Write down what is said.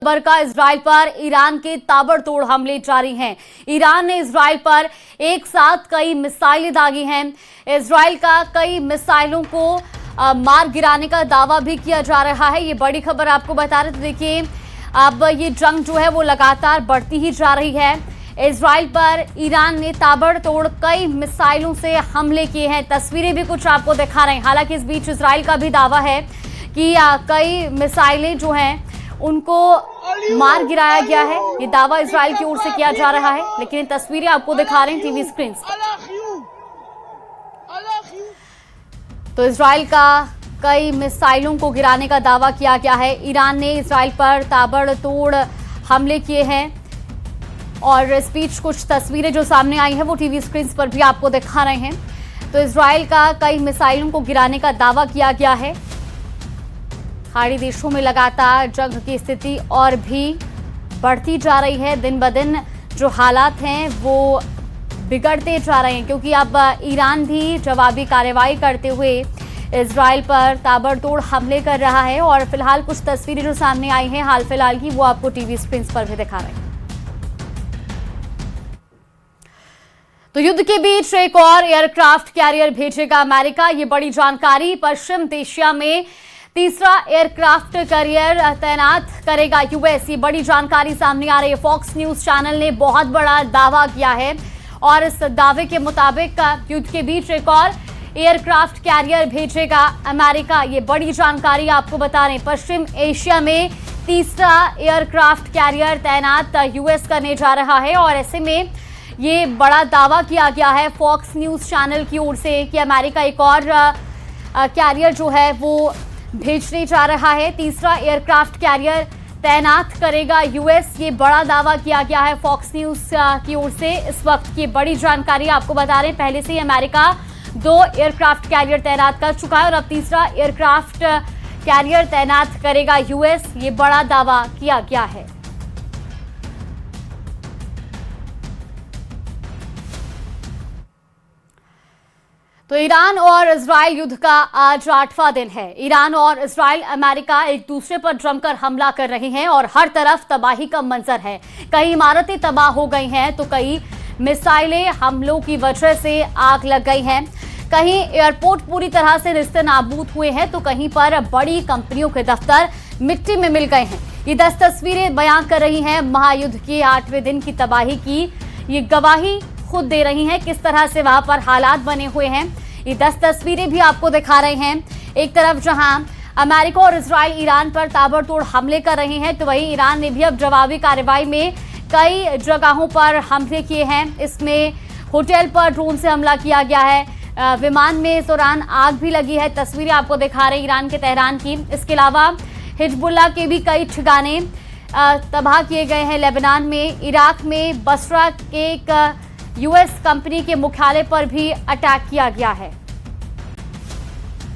खबर का इजराइल पर ईरान के ताबड़तोड़ हमले जारी हैं। ईरान ने इजराइल पर एक साथ कई मिसाइलें दागी हैं। इजराइल का कई मिसाइलों को मार गिराने का दावा भी किया जा रहा है। ये बड़ी खबर आपको बता रहे थे। देखिए, अब ये जंग जो है वो लगातार बढ़ती ही जा रही है। इजराइल पर ईरान ने ताबड़तोड़ कई मिसाइलों से हमले किए हैं। तस्वीरें भी कुछ आपको दिखा रहे हैं। हालांकि इस बीच इजराइल का भी दावा है कि कई मिसाइलें जो हैं उनको मार गिराया गया है। ये दावा इजराइल की ओर से किया जा रहा है, लेकिन ये तस्वीरें आपको दिखा रहे हैं टीवी स्क्रीन पर। तो इजराइल का कई मिसाइलों को गिराने का दावा किया गया है। ईरान ने इजराइल पर ताबड़तोड़ हमले किए हैं और इस बीच कुछ तस्वीरें जो सामने आई हैं वो टीवी स्क्रीन पर भी आपको दिखा रहे हैं। तो इजराइल का कई मिसाइलों को गिराने का दावा किया गया है। खाड़ी देशों में लगातार जंग की स्थिति और भी बढ़ती जा रही है। दिन ब दिन जो हालात हैं वो बिगड़ते जा रहे हैं, क्योंकि अब ईरान भी जवाबी कार्रवाई करते हुए इजराइल पर ताबड़तोड़ हमले कर रहा है। और फिलहाल कुछ तस्वीरें जो सामने आई हैं हाल फिलहाल की, वो आपको टीवी स्क्रीन पर भी दिखा रहे हैं। तो युद्ध के बीच एक और एयरक्राफ्ट कैरियर भेजेगा अमेरिका। ये बड़ी जानकारी। पश्चिम एशिया में तीसरा एयरक्राफ्ट कैरियर तैनात करेगा यूएस। ये बड़ी जानकारी सामने आ रही है। फॉक्स न्यूज चैनल ने बहुत बड़ा दावा किया है और इस दावे के मुताबिक युद्ध के बीच एक और एयरक्राफ्ट कैरियर भेजेगा अमेरिका। ये बड़ी जानकारी आपको बता रहे हैं। पश्चिम एशिया में तीसरा एयरक्राफ्ट कैरियर तैनात यूएस करने जा रहा है और ऐसे में ये बड़ा दावा किया गया है फॉक्स न्यूज चैनल की ओर से कि अमेरिका एक और कैरियर जो है वो भेजने जा रहा है। तीसरा एयरक्राफ्ट कैरियर तैनात करेगा यूएस। ये बड़ा दावा किया गया है फॉक्स न्यूज की ओर से। इस वक्त की बड़ी जानकारी आपको बता रहे हैं। पहले से ही अमेरिका 2 एयरक्राफ्ट कैरियर तैनात कर चुका है और अब तीसरा एयरक्राफ्ट कैरियर तैनात करेगा यूएस। ये बड़ा दावा किया गया है। तो ईरान और इजराइल युद्ध का आज 8वां दिन है। ईरान और इजराइल अमेरिका एक दूसरे पर जमकर हमला कर रहे हैं और हर तरफ तबाही का मंजर है। कई इमारतें तबाह हो गई हैं तो कई मिसाइलें हमलों की वजह से आग लग गई हैं। कहीं एयरपोर्ट पूरी तरह से निस्ते नाबूद हुए हैं तो कहीं पर बड़ी कंपनियों के दफ्तर मिट्टी में मिल गए हैं। ये 10 तस्वीरें बयां कर रही हैं महायुद्ध के 8वें दिन की तबाही की। ये गवाही खुद दे रही हैं किस तरह से वहां पर हालात बने हुए हैं। ये 10 तस्वीरें भी आपको दिखा रहे हैं। एक तरफ जहां अमेरिका और इजराइल ईरान पर ताबड़तोड़ हमले कर रहे हैं तो वहीं ईरान ने भी अब जवाबी कार्रवाई में कई जगहों पर हमले किए हैं। इसमें होटल पर ड्रोन से हमला किया गया है। विमान में इस दौरान आग भी लगी है। तस्वीरें आपको दिखा रहे हैं ईरान के तेहरान की। इसके अलावा हिजबुल्लाह के भी कई ठिकाने तबाह किए गए हैं लेबनान में। इराक में बसरा के एक यूएस कंपनी के मुख्यालय पर भी अटैक किया गया है।